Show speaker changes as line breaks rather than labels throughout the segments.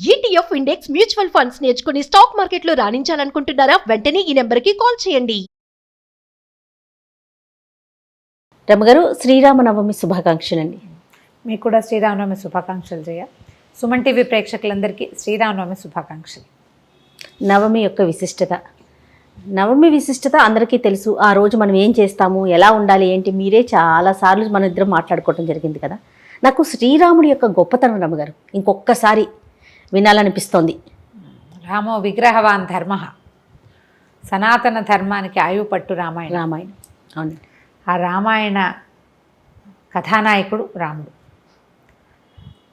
ETF index mutual funds నేర్చుకుని stock మార్కెట్లో రాణించాలనుకుంటున్నారా? వెంటనే ఈ నెంబర్కి కాల్ చేయండి.
రమగారు, శ్రీరామనవమి శుభాకాంక్షలండి.
మీకు కూడా శ్రీరామనవమి శుభాకాంక్షలు జయ. సుమన్ టీవీ ప్రేక్షకులందరికీ శ్రీరామనవమి శుభాకాంక్షలు.
నవమి యొక్క విశిష్టత, నవమి విశిష్టత అందరికీ తెలుసు. ఆ రోజు మనం ఏం చేస్తాము, ఎలా ఉండాలి, ఏంటి, మీరే చాలాసార్లు మన ఇద్దరం మాట్లాడుకోవడం జరిగింది కదా. నాకు శ్రీరాముడి యొక్క గొప్పతనం రమగారు ఇంకొకసారి వినాలనిపిస్తోంది.
రామో విగ్రహవాన్ ధర్మ, సనాతన ధర్మానికి ఆయువు పట్టు రామాయణం.
రామాయణం, అవునండి.
ఆ రామాయణ కథానాయకుడు రాముడు.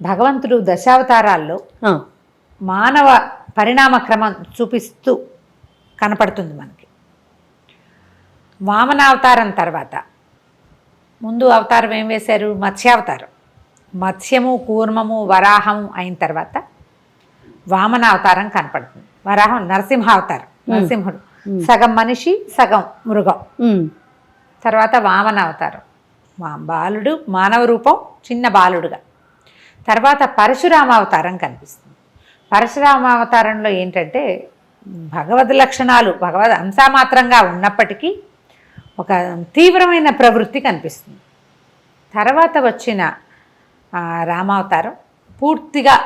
భగవంతుడు దశావతారాల్లో మానవ పరిణామ క్రమం చూపిస్తూ కనపడుతుంది మనకి. వామనావతారం తర్వాత ముందు అవతారం ఏం వేశారు? మత్స్యావతారం. మత్స్యము, కూర్మము, వరాహము అయిన తర్వాత వామనావతారం కనపడుతుంది. వరాహం నరసింహావతారం, నరసింహుడు సగం మనిషి సగం మృగం. తర్వాత వామనావతారం, బాలుడు మానవ రూపం చిన్న బాలుడుగా. తర్వాత పరశురామావతారం కనిపిస్తుంది. పరశురామావతారంలో ఏంటంటే భగవద్ లక్షణాలు భగవద్ అంశమాత్రంగా ఉన్నప్పటికీ ఒక తీవ్రమైన ప్రవృత్తి కనిపిస్తుంది. తర్వాత వచ్చిన రామావతారం పూర్తిగా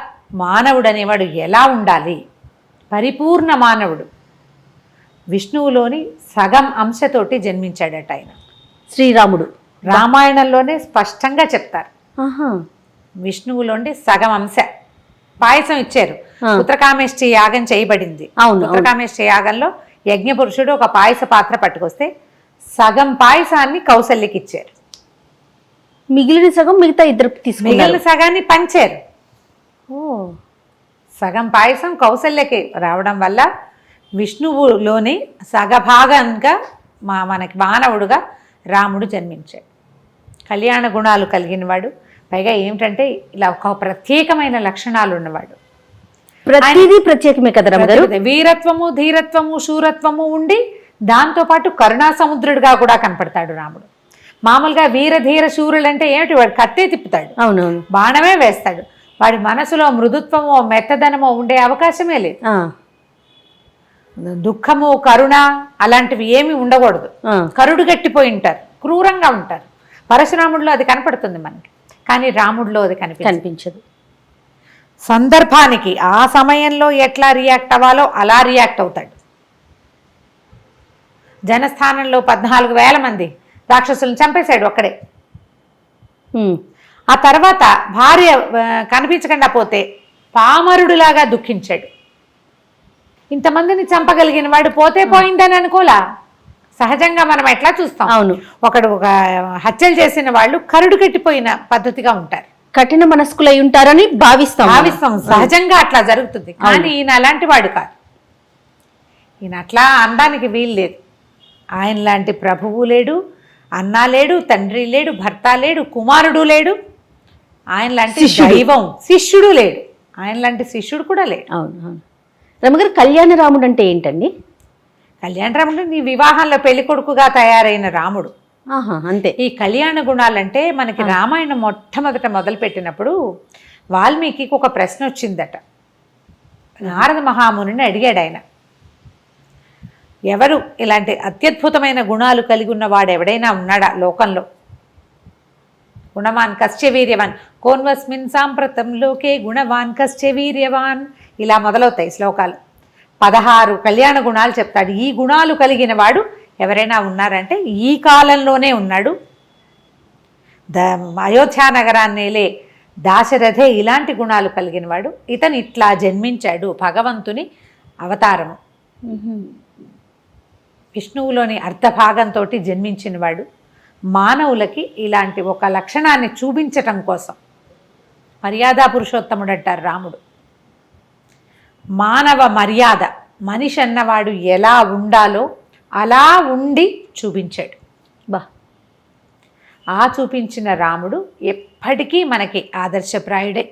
మానవుడు అనేవాడు ఎలా ఉండాలి, పరిపూర్ణ మానవుడు. విష్ణువులోని సగం అంశతోటి జన్మించాడట ఆయన
శ్రీరాముడు.
రామాయణంలోనే స్పష్టంగా చెప్తారు. విష్ణువులోని సగం అంశ. పాయసం ఇచ్చారు, పుత్రకామేష్టి యాగం చేయబడింది. పుత్రకామేష్టి యాగంలో యజ్ఞపురుషుడు ఒక పాయస పాత్ర పట్టుకొస్తే సగం పాయసాన్ని కౌసల్యకి ఇచ్చారు.
మిగిలిన సగం మిగతా ఇద్దరు తీసుకున్నారు.
మిగిలిన సగాన్ని పంచారు. సగం పాయసం కౌసల్యకి రావడం వల్ల విష్ణువులోని సగభాగంగా మనకి మానవుడుగా రాముడు జన్మించాడు. కళ్యాణ గుణాలు కలిగినవాడు. పైగా ఏమిటంటే ఇలా ఒక ప్రత్యేకమైన లక్షణాలు ఉన్నవాడు.
ప్రతిదీ ప్రత్యేకమే కదా రమగారు.
వీరత్వము, ధీరత్వము, శూరత్వము ఉండి దాంతోపాటు కరుణా సముద్రుడిగా కూడా కనపడతాడు రాముడు. మామూలుగా వీర ధీర శూరులు అంటే ఏమిటి? వాడు కత్తే తిప్పుతాడు,
అవునవును,
బాణమే వేస్తాడు. వాడి మనసులో మృదుత్వమో మెత్తదనమో ఉండే అవకాశమే లేదు. దుఃఖము, కరుణ అలాంటివి ఏమి ఉండకూడదు. కరుడు గట్టిపోయి ఉంటారు, క్రూరంగా ఉంటారు. పరశురాముడిలో అది కనపడుతుంది మనకి, కానీ రాముడిలో అది కనిపించదు. సందర్భానికి ఆ సమయంలో ఎట్లా రియాక్ట్ అవ్వాలో అలా రియాక్ట్ అవుతాడు. జనస్థానంలో 14,000 మంది రాక్షసులను చంపేశాడు ఒక్కడే. ఆ తర్వాత భార్య కనిపించకుండా పోతే పామరుడులాగా దుఃఖించాడు. ఇంతమందిని చంపగలిగిన వాడు పోతే పోయిందని అనుకోలా. సహజంగా మనం ఎట్లా చూస్తాం,
అవును,
ఒకడు ఒక హత్యలు చేసిన వాళ్ళు కరుడు కట్టిపోయిన పద్ధతిగా ఉంటారు,
కఠిన మనస్కులై ఉంటారని భావిస్తాం.
సహజంగా అట్లా జరుగుతుంది. కానీ ఈయన అలాంటి వాడు కాదు. ఈయన అట్లా అనడానికి వీలు లేదు. ఆయన లాంటి ప్రభువు లేడు, అన్న లేడు, తండ్రి లేడు, భర్త లేడు, కుమారుడు లేడు. ఆయన లాంటి దైవం శిష్యుడు లేడు. ఆయన లాంటి శిష్యుడు కూడా లేడు.
అవును అవును. రమగారు, కళ్యాణ రాముడు అంటే ఏంటండి?
కళ్యాణ రాముడు నీ వివాహంలో పెళ్లి కొడుకుగా తయారైన రాముడు.
అంతే.
ఈ కళ్యాణ గుణాలంటే మనకి రామాయణం మొట్టమొదట మొదలుపెట్టినప్పుడు వాల్మీకి ఒక ప్రశ్న వచ్చిందట. నారద మహామునిని అడిగాడు ఆయన, ఎవరు ఇలాంటి అత్యద్భుతమైన గుణాలు కలిగి ఉన్నవాడు ఎవడైనా ఉన్నాడా లోకంలో? గుణవాన్ కశ్చ వీర్యవాన్, కోన్వస్మిన్ సాంప్రతం లోకే గుణవాన్ కశ్చ వీర్యవాన్, ఇలా మొదలవుతాయి శ్లోకాలు. 16 కళ్యాణ గుణాలు చెప్తాడు. ఈ గుణాలు కలిగిన వాడు ఎవరైనా ఉన్నారంటే ఈ కాలంలోనే ఉన్నాడు. అయోధ్యా నగరాన్నేలే దాశరథే ఇలాంటి గుణాలు కలిగిన వాడు. ఇతను ఇట్లా జన్మించాడు, భగవంతుని అవతారము. విష్ణువులోని అర్ధభాగంతో జన్మించినవాడు. మానవులకి ఇలాంటి ఒక లక్షణాన్ని చూపించటం కోసం మర్యాదా పురుషోత్తముడు అంటారు రాముడు. మానవ మర్యాద, మనిషి అన్నవాడు ఎలా ఉండాలో అలా ఉండి చూపించాడు. ఆ చూపించిన రాముడు ఎప్పటికీ మనకి ఆదర్శప్రాయుడే.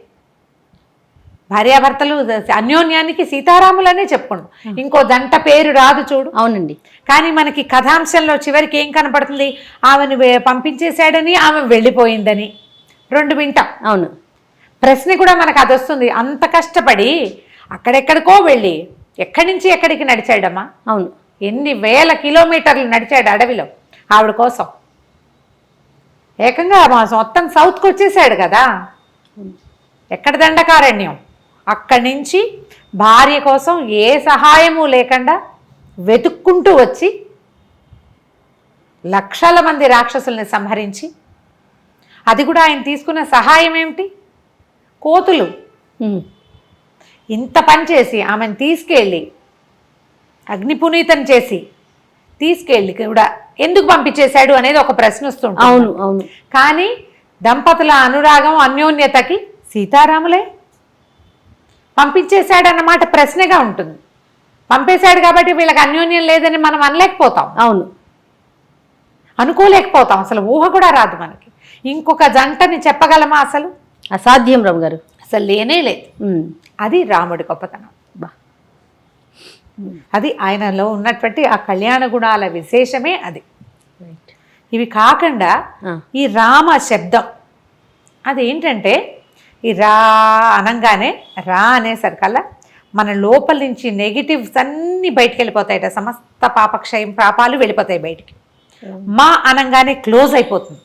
భార్యాభర్తలు అన్యోన్యానికి సీతారాములనే చెప్పుకుంటాం. ఇంకో దంట పేరు రాదు చూడు.
అవునండి.
కానీ మనకి కథాంశంలో చివరికి ఏం కనపడుతుంది? ఆమెను పంపించేశాడని, ఆమె వెళ్ళిపోయిందని 2 వింటాం.
అవును.
ప్రశ్న కూడా మనకు అది వస్తుంది. అంత కష్టపడి అక్కడెక్కడికో వెళ్ళి ఎక్కడి నుంచి ఎక్కడికి నడిచాడమ్మా.
అవును.
ఎన్ని వేల కిలోమీటర్లు నడిచాడు అడవిలో ఆవిడ కోసం. ఏకంగా మొత్తం సౌత్కి వచ్చేసాడు కదా. ఎక్కడ దండకారణ్యం, అక్కడి నుంచి భార్య కోసం ఏ సహాయము లేకుండా వెతుక్కుంటూ వచ్చి లక్షల మంది రాక్షసుల్ని సంహరించి, అది కూడా ఆయన తీసుకున్న సహాయం ఏమిటి? కోతులు. ఇంత పని చేసి ఆమెను తీసుకెళ్ళి అగ్నిపునీతం చేసి తీసుకెళ్ళి కూడా ఎందుకు పంపించేశాడు అనేది ఒక ప్రశ్న వస్తుంది.
అవును అవును.
కానీ దంపతుల అనురాగం అన్యోన్యతకి సీతారాములే పంపించేశాడన్నమాట ప్రశ్నగా ఉంటుంది. పంపేశాడు కాబట్టి వీళ్ళకి అన్యోన్యం లేదని మనం అనలేకపోతాం.
అవును,
అనుకోలేకపోతాం. అసలు ఊహ కూడా రాదు మనకి. ఇంకొక జంటని చెప్పగలమా? అసలు
అసాధ్యం రామ్ గారు,
అసలు లేనే లేదు. అది రాముడి గొప్పతనం. అది ఆయనలో ఉన్నటువంటి ఆ కళ్యాణ గుణాల విశేషమే అది. ఇవి కాకుండా ఈ రామ శబ్దం అదేంటంటే, ఈ రా అనంగానే, రా అనేసరికల్లా మన లోపల నుంచి నెగిటివ్స్ అన్నీ బయటికి వెళ్ళిపోతాయట. సమస్త పాపక్షయం పాపాలు వెళ్ళిపోతాయి బయటికి. మా అనంగానే క్లోజ్ అయిపోతుంది.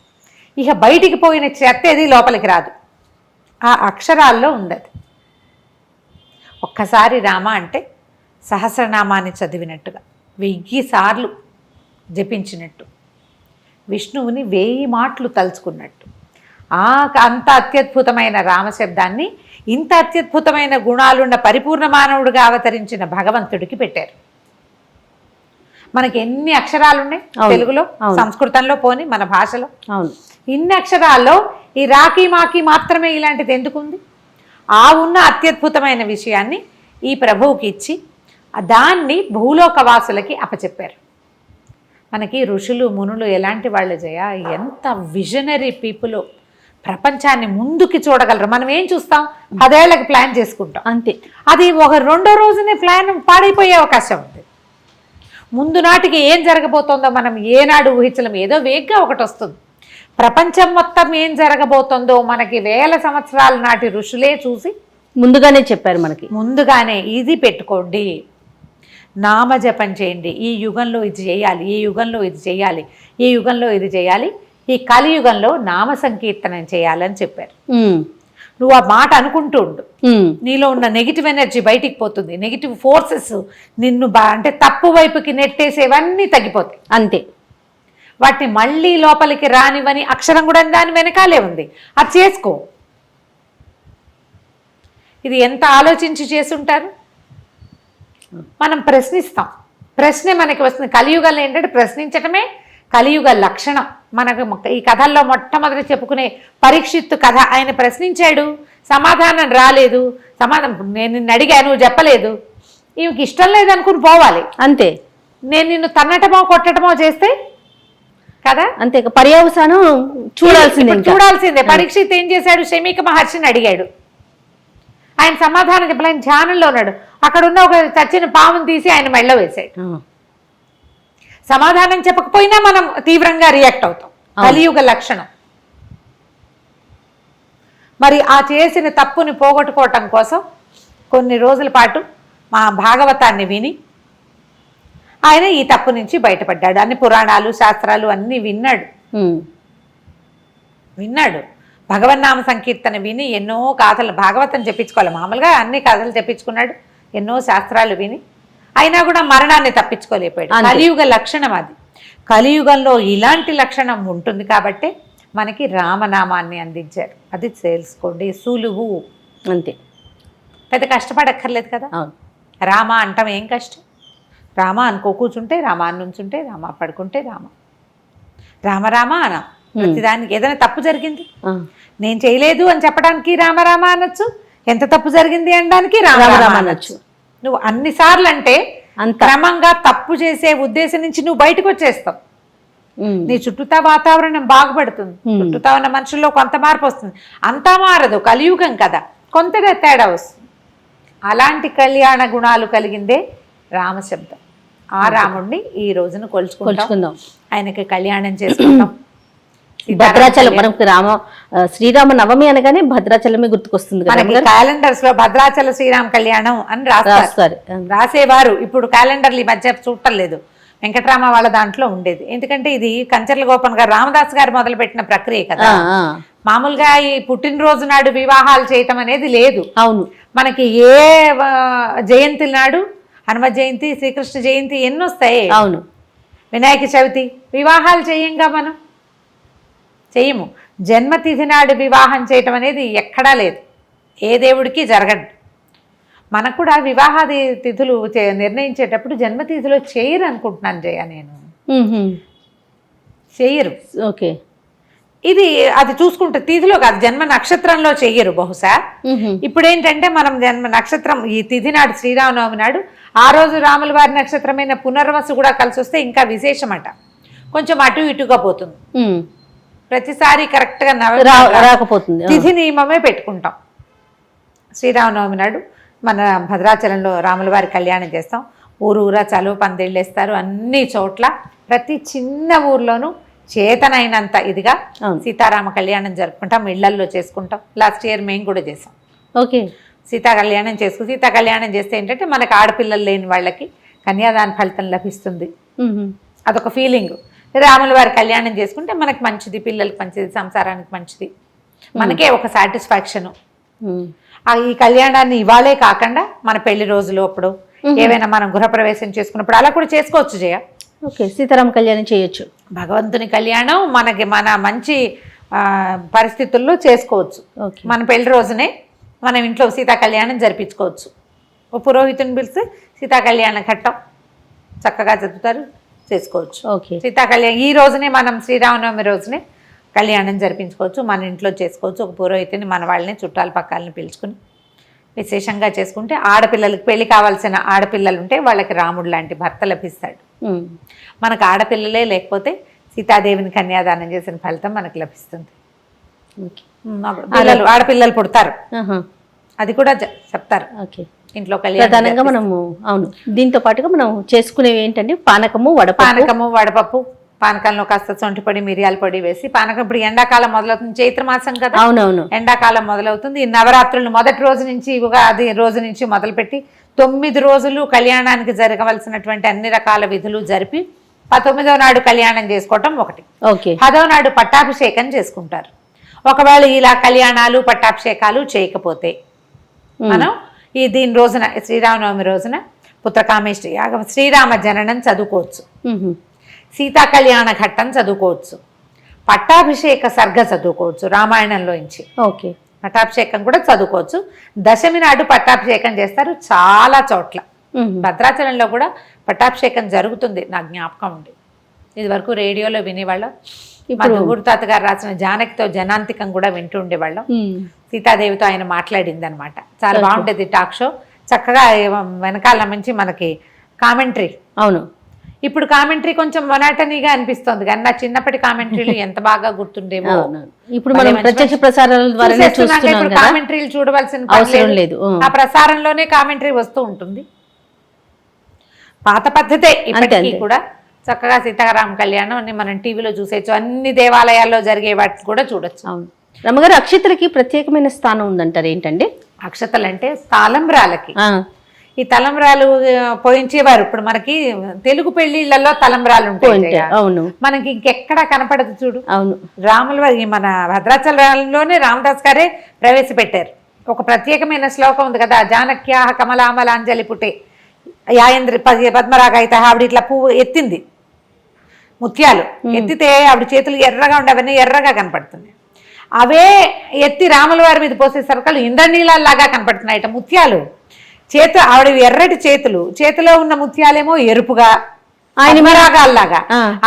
ఇక బయటికి పోయిన చెత్త ఏది లోపలికి రాదు. ఆ అక్షరాల్లో ఉంది అది. ఒక్కసారి రామ అంటే సహస్రనామాన్ని చదివినట్టుగా 1000 సార్లు జపించినట్టు, విష్ణువుని 1000 మాటలు తలుచుకున్నట్టు. అంత అత్యద్భుతమైన రామశబ్దాన్ని ఇంత అత్యద్భుతమైన గుణాలున్న పరిపూర్ణ మానవుడిగా అవతరించిన భగవంతుడికి పెట్టారు. మనకి ఎన్ని అక్షరాలు ఉన్నాయి తెలుగులో, సంస్కృతంలో, పోని మన భాషలో. ఇన్ని అక్షరాల్లో ఈ రాకి మాకి మాత్రమే ఇలాంటిది ఎందుకుంది? ఆ ఉన్న అత్యద్భుతమైన విషయాన్ని ఈ ప్రభువుకి ఇచ్చి దాన్ని భూలోకవాసులకి అప్పచెప్పారు. మనకి ఋషులు మునులు ఎలాంటి వాళ్ళు జయ, ఎంత విజనరీ పీపుల్. ప్రపంచాన్ని ముందుకి చూడగలరు. మనం ఏం చూస్తాం? 10 ఏళ్ళకి ప్లాన్ చేసుకుంటాం
అంతే.
అది ఒక 2వ రోజునే ప్లాన్ పాడైపోయే అవకాశం ఉంది. ముందు నాటికి ఏం జరగబోతోందో మనం ఏనాడు ఊహించలేం. ఏదో వేగ్గా ఒకటి వస్తుంది. ప్రపంచం మొత్తం ఏం జరగబోతోందో మనకి 1000 సంవత్సరాల నాటి ఋషులే చూసి
ముందుగానే చెప్పారు మనకి.
ముందుగానే ఇది పెట్టుకోండి, నామజపం చేయండి, ఈ యుగంలో ఇది చేయాలి, ఈ యుగంలో ఇది చేయాలి, ఈ యుగంలో ఇది చేయాలి, ఈ కలియుగంలో నామ సంకీర్తనం చేయాలని చెప్పారు. నువ్వు ఆ మాట అనుకుంటూ ఉండు. నీలో ఉన్న నెగిటివ్ ఎనర్జీ బయటికి పోతుంది. నెగిటివ్ ఫోర్సెస్ నిన్ను అంటే తప్పు వైపుకి నెట్టేసేవన్నీ తగ్గిపోతాయి.
అంతే.
వాటిని మళ్ళీ లోపలికి రానివని అక్షరం కూడా దాని వెనకాలే ఉంది. అది చేసుకో. ఇది ఎంత ఆలోచించి చేసుంటారు. మనం ప్రశ్నిస్తాం, ప్రశ్నే మనకి వస్తుంది. కలియుగంలో ఏంటంటే ప్రశ్నించటమే కలియుగ లక్షణం. మనకు ఈ కథల్లో మొట్టమొదటి చెప్పుకునే పరీక్షిత్తు కథ. ఆయన ప్రశ్నించాడు, సమాధానం రాలేదు. నేను నిన్ను అడిగా, నువ్వు చెప్పలేదు, ఈమెకి ఇష్టం లేదనుకుని పోవాలి
అంతే.
నేను నిన్ను తన్నటమో కొట్టటమో చేస్తే కదా అంతే.
పర్యవసానం చూడాల్సిందే.
పరీక్షిత్ ఏం చేశాడు? శమీక మహర్షిని అడిగాడు. ఆయన సమాధానం చెప్పలేని ధ్యానంలో ఉన్నాడు. అక్కడ ఉన్న ఒక చచ్చిన పాముని తీసి ఆయన మెళ్ళ వేశాడు. సమాధానం చెప్పకపోయినా మనం తీవ్రంగా రియాక్ట్ అవుతాం. కలియుగ లక్షణం. మరి ఆ చేసిన తప్పుని పోగొట్టుకోవటం కోసం కొన్ని రోజుల పాటు మా భాగవతాన్ని విని ఆయన ఈ తప్పు నుంచి బయటపడ్డాడు. అన్ని పురాణాలు శాస్త్రాలు అన్నీ విన్నాడు. భగవన్నామ సంకీర్తన విని ఎన్నో గాథలు, భాగవతం చెప్పించుకోవాలి, మామూలుగా అన్ని కథలు చెప్పించుకున్నాడు. ఎన్నో శాస్త్రాలు విని అయినా కూడా మరణాన్ని తప్పించుకోలేకపోయాడు. కలియుగ లక్షణం అది. కలియుగంలో ఇలాంటి లక్షణం ఉంటుంది కాబట్టి మనకి రామనామాన్ని అందించారు. అది తెలుసుకోండి, సులువు
అంతే.
పెద్ద కష్టపడక్కర్లేదు కదా. రామ అంటాం ఏం కష్టం? రామ అనుకో కూర్చుంటే, రామ నుంచుంటే, రామ పడుకుంటే, రామ రామ అన. ప్రతిదానికి ఏదైనా తప్పు జరిగింది నేను చేయలేదు అని చెప్పడానికి రామ రామ అనొచ్చు. ఎంత తప్పు జరిగింది అనడానికి రామ రామ అనొచ్చు. నువ్వు అన్నిసార్లు అంటే క్రమంగా తప్పు చేసే ఉద్దేశం నుంచి నువ్వు బయటకు వచ్చేస్తావు. నీ చుట్టూతా వాతావరణం బాగుపడుతుంది. చుట్టూతా ఉన్న మనుషుల్లో కొంత మార్పు వస్తుంది. అంతా మారదు, కలియుగం కదా, కొంతగా తేడా వస్తుంది. అలాంటి కళ్యాణ గుణాలు కలిగిందే రామశబ్దం. ఆ రాముడిని ఈ రోజున కొలుచుకుందాం, ఆయనకి కళ్యాణం చేసుకుందాం.
భద్రాచలం మనకు శ్రీరామ నవమి అనగానే భద్రాచలమే గుర్తుకొస్తుంది కదా
మనకి క్యాలెండర్స్ లో భద్రాచల శ్రీరామ కళ్యాణం అని
రాస్తారు.
రాసేవారు. ఇప్పుడు క్యాలెండర్లు ఈ మధ్య చూడటం లేదు. వెంకటరామ వాళ్ళ దాంట్లో ఉండేది. ఎందుకంటే ఇది కంచర్ల గోపన్ గారు రామదాస్ గారు మొదలుపెట్టిన ప్రక్రియ కదా. మామూలుగా ఈ పుట్టినరోజు నాడు వివాహాలు చేయటం అనేది లేదు.
అవును, మనకి
ఏ జయంతి నాడు, హనుమ జయంతి, శ్రీకృష్ణ జయంతి ఎన్ని వస్తాయి.
అవును,
వినాయక చవితి, వివాహాలు చేయంగా మనం చెయ్యము. జన్మతిథి నాడు వివాహం చేయటం అనేది ఎక్కడా లేదు, ఏ దేవుడికి జరగదు. మనకు కూడా వివాహాది తిథులు నిర్ణయించేటప్పుడు జన్మతిథిలో చేయరు అనుకుంటున్నాను జయ. నేను చెయ్యరు.
ఓకే,
ఇది అది చూసుకుంటే తిథిలో కాదు, జన్మ నక్షత్రంలో చెయ్యరు బహుశా. ఇప్పుడు ఏంటంటే మనం జన్మ నక్షత్రం ఈ తిథి నాడు, శ్రీరామనవమి నాడు, ఆ రోజు రాముల వారి నక్షత్రమైన పునర్వసు కూడా కలిసి వస్తే ఇంకా విశేషమట. కొంచెం అటు ఇటుగా పోతుంది. ప్రతిసారి కరెక్ట్గా
రాకపోతుంది.
తిథి నియమమే పెట్టుకుంటాం. శ్రీరామనవమి నాడు మన భద్రాచలంలో రాముల వారి కళ్యాణం చేస్తాం. ఊరూరా చలువ పందిళ్ళు వేస్తారు. అన్ని చోట్ల ప్రతి చిన్న ఊర్లోనూ చేతనైనంత ఇదిగా సీతారామ కళ్యాణం జరుపుకుంటాం. ఇళ్లల్లో చేసుకుంటాం. లాస్ట్ ఇయర్ మేము కూడా చేసాం.
ఓకే,
సీతా కళ్యాణం చేస్తే ఏంటంటే మనకు ఆడపిల్లలు లేని వాళ్ళకి కన్యాదాన ఫలితం లభిస్తుంది. అదొక ఫీలింగ్. రాముల వారి కళ్యాణం చేసుకుంటే మనకి మంచిది, పిల్లలకి మంచిది, సంసారానికి మంచిది, మనకే ఒక సాటిస్ఫాక్షను. ఈ కళ్యాణాన్ని ఇవాళే కాకుండా మన పెళ్లి రోజులు అప్పుడు ఏవైనా మనం గృహప్రవేశం చేసుకున్నప్పుడు అలా కూడా చేసుకోవచ్చు జయ.
ఓకే, సీతారామ కళ్యాణం చేయొచ్చు.
భగవంతుని కళ్యాణం మనకి మన మంచి పరిస్థితుల్లో చేసుకోవచ్చు. మన పెళ్లి రోజునే మనం ఇంట్లో సీతా కళ్యాణం జరిపించుకోవచ్చు. ఓ పురోహితుని పిలిస్తే సీతా కళ్యాణ ఘట్టం చక్కగా జరుపుతారు, చేసుకోవచ్చు. సీతా కళ్యాణం ఈ రోజునే మనం శ్రీరామనవమి రోజునే కళ్యాణం జరిపించుకోవచ్చు. మన ఇంట్లో చేసుకోవచ్చు. ఒక పురోహితుని మన వాళ్ళని చుట్టాల పక్కాలని పిలుచుకుని విశేషంగా చేసుకుంటే ఆడపిల్లలకి పెళ్లి కావాల్సిన ఆడపిల్లలు ఉంటే వాళ్ళకి రాముడు లాంటి భర్త లభిస్తాడు. మనకు ఆడపిల్లలే లేకపోతే సీతాదేవిని కన్యాదానం చేసిన ఫలితం మనకు లభిస్తుంది. ఆడపిల్లలు పుడతారు, అది కూడా చెప్తారు ఇంట్లో
ప్రధానంగా మనము. అవును, దీంతో పాటుగా మనం చేసుకునేవి ఏంటంటే పానకము,
వడపప్పు. పానకంలో కాస్త సొంటిపొడి, మిరియాల పొడి వేసి పానకం. ఇప్పుడు ఎండాకాలం మొదలవుతుంది, చైత్రమాసం కదా.
అవునవును,
ఎండాకాలం మొదలవుతుంది. ఈ నవరాత్రులు మొదటి రోజు నుంచి, ఉగాది రోజు నుంచి మొదలుపెట్టి 9 రోజులు కళ్యాణానికి జరగవలసినటువంటి అన్ని రకాల విధులు జరిపి 19వ నాడు కళ్యాణం చేసుకోవటం ఒకటి. 10వ నాడు పట్టాభిషేకం చేసుకుంటారు. ఒకవేళ ఇలా కళ్యాణాలు పట్టాభిషేకాలు చేయకపోతే మనం దీని రోజున, శ్రీరామనవమి రోజున పుత్రకామేష్టి యాగం, శ్రీరామ జననం చదువుకోవచ్చు, సీతా కళ్యాణ ఘట్టం చదువుకోవచ్చు, పట్టాభిషేక సర్గ చదువుకోవచ్చు రామాయణంలోంచి.
ఓకే,
పట్టాభిషేకం కూడా చదువుకోవచ్చు. దశమి నాడు పట్టాభిషేకం చేస్తారు చాలా చోట్ల. భద్రాచలంలో కూడా పట్టాభిషేకం జరుగుతుంది, నా జ్ఞాపకం ఉంది. ఇది వరకు రేడియోలో వినేవాళ్ళం. మా దువ్వూరు తాత గారు రాసిన జానకితో జనాంతికం కూడా వింటూ ఉండేవాళ్ళం. సీతాదేవితో ఆయన మాట్లాడింది అనమాట. చాలా బాగుంటుంది టాక్ షో. చక్కగా వెనకాల నుంచి మనకి కామెంటరీ.
అవును,
ఇప్పుడు కామెంటరీ కొంచెం మొనాటనీగా అనిపిస్తుంది, కానీ నా చిన్నప్పటి కామెంటరీలు ఎంత బాగా గుర్తుండేవో.
ఇప్పుడు మనం ప్రత్యక్ష ప్రసారాల ద్వారా
కామెంటరీలు చూడవలసిన అవసరం లేదు. ఆ ప్రసారంలోనే కామెంటరీ వస్తూ ఉంటుంది. పాత పద్ధతే ఇప్పటికీ కూడా. చక్కగా సీతారామ కళ్యాణం అని మనం టీవీలో చూసేయచ్చు. అన్ని దేవాలయాల్లో జరిగే వాటిని కూడా చూడొచ్చు.
అవును, రమ్మగారు అక్షతలకి ప్రత్యేకమైన స్థానం ఉందంటారు. ఏంటండి
అక్షతలు అంటే? తలంబ్రాలకి. ఈ తలంబ్రాలు పోయించేవారు. ఇప్పుడు మనకి తెలుగు పెళ్లిళ్లలో తలంబ్రాలు ఉంటాయి.
అవును,
మనకి ఇంకెక్కడా కనపడదు చూడు.
అవును,
రాముల వారి మన భద్రాచలంలోనే రామదాస్ గారే ప్రవేశపెట్టారు. ఒక ప్రత్యేకమైన శ్లోకం ఉంది కదా, జానక్యా కమలామలాంజలి పుట్టే యాయంద్రి పద్మరాగైత. ఆవిడ ఇట్లా పువ్వు ఎత్తింది, ముత్యాలు ఎత్తితే ఆవిడ చేతులు ఎర్రగా ఉండే, అవన్నీ ఎర్రగా కనపడుతుంది. అవే ఎత్తి రాముల వారి మీద పోసేసరికి ఇంద్రనీలాగా కనపడుతున్నాయి ముత్యాలు. ఆవిడ ఎర్రటి చేతిలో ఉన్న ముత్యాలేమో ఎరుపుగా, ఆయన రాగాల్లాగా,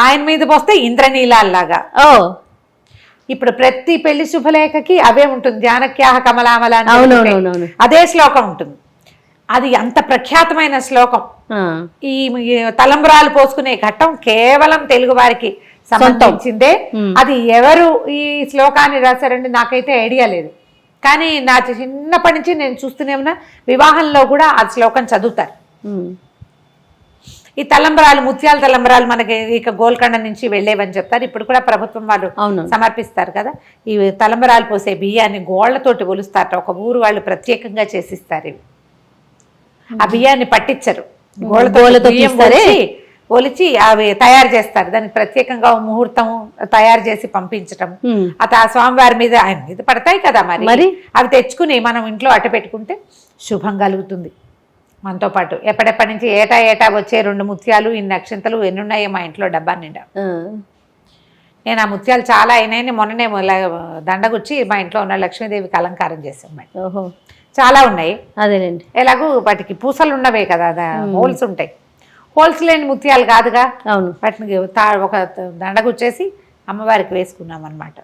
ఆయన మీద పోస్తే ఇంద్రనీలాల్లాగా. ఇప్పుడు ప్రతి పెళ్లి శుభలేఖకి అవే ఉంటుంది, జానక్యాహ కమలామల, అదే శ్లోకం ఉంటుంది. అది అంత ప్రఖ్యాతమైన శ్లోకం. ఈ తలంబ్రాలు పోసుకునే ఘట్టం కేవలం తెలుగు వారికి సంబంధించిందే. అది ఎవరు ఈ శ్లోకాన్ని రాశారండి నాకైతే ఐడియా లేదు, కానీ నా చిన్నప్పటి నుంచి నేను చూస్తూనే ఉన్నా, వివాహంలో కూడా ఆ శ్లోకం చదువుతారు. ఈ తలంబరాలు, ముత్యాల తలంబరాలు మనకి ఇక గోల్కొండ నుంచి వెళ్ళేవని చెప్తారు. ఇప్పుడు కూడా ప్రభుత్వం వాళ్ళు
అవును.
సమర్పిస్తారు కదా. ఈ తలంబరాలు పోసే బియ్యాన్ని గోళ్లతోటి ఒలుస్తారట. ఒక ఊరు వాళ్ళు ప్రత్యేకంగా చేసిస్తారు ఇవి. ఆ బియ్యాన్ని పట్టించరు,
గోళ్ళతో
బియ్యం
తీస్తారే?
ఒలిచి అవి తయారు చేస్తారు. దానికి ప్రత్యేకంగా ముహూర్తం తయారు చేసి పంపించటం. ఆ స్వామివారి మీద, ఆయన మీద పడతాయి కదా మరి అవి తెచ్చుకుని మనం ఇంట్లో అట్ట పెట్టుకుంటే శుభం కలుగుతుంది. మనతో పాటు ఎప్పటి నుంచి ఏటా వచ్చే 2 ముత్యాలు, ఇన్ని అక్షింతలు ఎన్ని ఉన్నాయో మా ఇంట్లో డబ్బా నిండా. నేను ఆ ముత్యాలు చాలా అయినాయని మొన్ననే దండగుచ్చి మా ఇంట్లో ఉన్న లక్ష్మీదేవికి అలంకారం చేసాం. చాలా ఉన్నాయి.
అదేనండి.
ఎలాగూ వాటికి పూసలు ఉన్నవే కదా, హోల్స్ ఉంటాయి. హోల్స్ లేని ముత్యాలు కాదుగా.
అవును.
వాటిని ఒక దండగుచ్చేసి అమ్మవారికి వేసుకున్నాం అనమాట.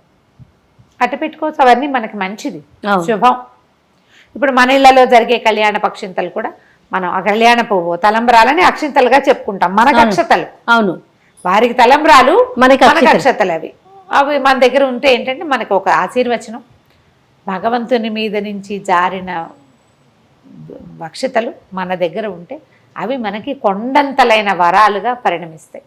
అట్ట పెట్టుకోవచ్చు. అవన్నీ మనకి మంచిది, శుభం. ఇప్పుడు మన ఇళ్లలో జరిగే కళ్యాణ పక్షింతలు కూడా మనం ఆ కళ్యాణ పువ్వు తలంబరాలని అక్షింతలుగా చెప్పుకుంటాం. మనకు అక్షతలు,
అవును,
వారికి తలంబరాలు,
మనకి
అక్షతలు. అవి మన దగ్గర ఉంటే ఏంటంటే మనకు ఒక ఆశీర్వచనం. భగవంతుని మీద నుంచి జారిన అక్షతలు మన దగ్గర ఉంటే అవి మనకి కొండంతలైన వరాలుగా పరిణమిస్తాయి.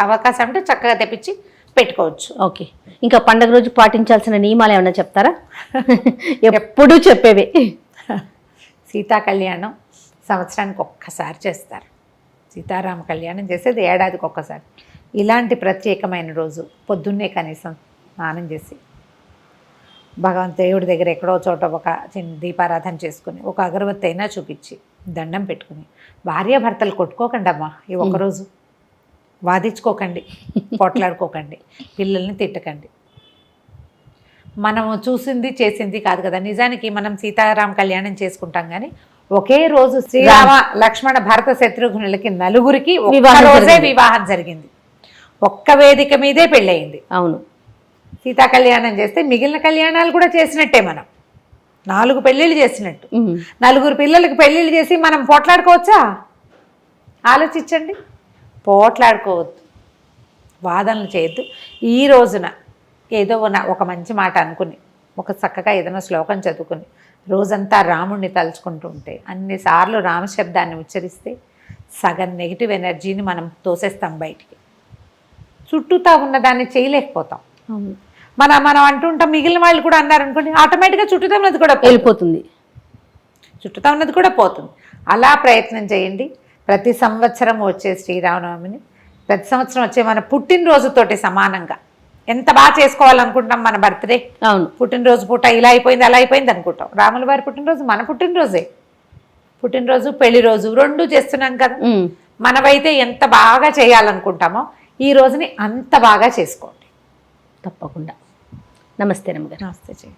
అవకాశం అంటే చక్కగా తెప్పించి పెట్టుకోవచ్చు.
ఓకే. ఇంకా పండగ రోజు పాటించాల్సిన నియమాలు ఏమన్నా చెప్తారా? ఎప్పుడూ చెప్పేవి.
సీతా కళ్యాణం సంవత్సరానికి ఒక్కసారి చేస్తారు. సీతారామ కళ్యాణం చేసేది ఏడాదికి ఒక్కసారి. ఇలాంటి ప్రత్యేకమైన రోజు పొద్దున్నే కనీసం స్నానం చేసి దేవుడి దగ్గర ఎక్కడో చోట ఒక చిన్న దీపారాధన చేసుకుని ఒక అగరబత్తి అయినా చూపించి దండం పెట్టుకుని, భార్యాభర్తలు కొట్టుకోకండి అమ్మా ఈ ఒక్కరోజు, వాదించుకోకండి, పోట్లాడుకోకండి, పిల్లల్ని తిట్టకండి. మనము చూసింది చేసింది కాదు కదా. నిజానికి మనం సీతారామ కళ్యాణం చేసుకుంటాం కానీ ఒకే రోజు శ్రీరామ లక్ష్మణ భరత శత్రుఘ్నులకి నలుగురికి రోజే వివాహం జరిగింది. ఒక్క వేదిక మీదే పెళ్ళయింది.
అవును.
సీతా కళ్యాణం చేస్తే మిగిలిన కళ్యాణాలు కూడా చేసినట్టే. మనం 4 పెళ్ళిళ్ళు చేసినట్టు. 4 పిల్లలకి పెళ్ళిళ్ళు చేసి మనం పోట్లాడుకోవచ్చా? ఆలోచించండి. పోట్లాడుకోవద్దు, వాదనలు చేయొద్దు. ఈ రోజున ఏదో ఒక మంచి మాట అనుకుని, ఒక చక్కగా ఏదైనా శ్లోకం చదువుకుని రోజంతా రాముణ్ణి తలుచుకుంటూ ఉంటే, అన్నిసార్లు రామశబ్దాన్ని ఉచ్చరిస్తే సగం నెగిటివ్ ఎనర్జీని మనం తోసేస్తాం బయటికి. చుట్టూతా ఉన్నదాన్ని చేయలేకపోతాం. మనం అంటుంటాం, మిగిలిన వాళ్ళు కూడా అన్నారు అనుకోండి, ఆటోమేటిక్గా చుట్టూతా ఉన్నది కూడా
వెళ్ళిపోతుంది,
చుట్టూతా ఉన్నది కూడా పోతుంది. అలా ప్రయత్నం చేయండి. ప్రతి సంవత్సరం వచ్చే శ్రీరామనవమిని ప్రతి సంవత్సరం వచ్చే మన పుట్టినరోజుతోటి సమానంగా ఎంత బాగా చేసుకోవాలనుకుంటాం. మన బర్త్డే,
అవును,
పుట్టినరోజు పూట ఇలా అయిపోయింది అలా అయిపోయింది అనుకుంటాం. రాముల వారి పుట్టినరోజు మన పుట్టినరోజే. పుట్టినరోజు పెళ్లి రోజు 2 చేస్తున్నాం కదా. మనమైతే ఎంత బాగా చేయాలనుకుంటామో ఈ రోజుని అంత బాగా చేసుకోండి.
తప్పకుండా. నమస్తే రమ్మగారు.
నమస్తే.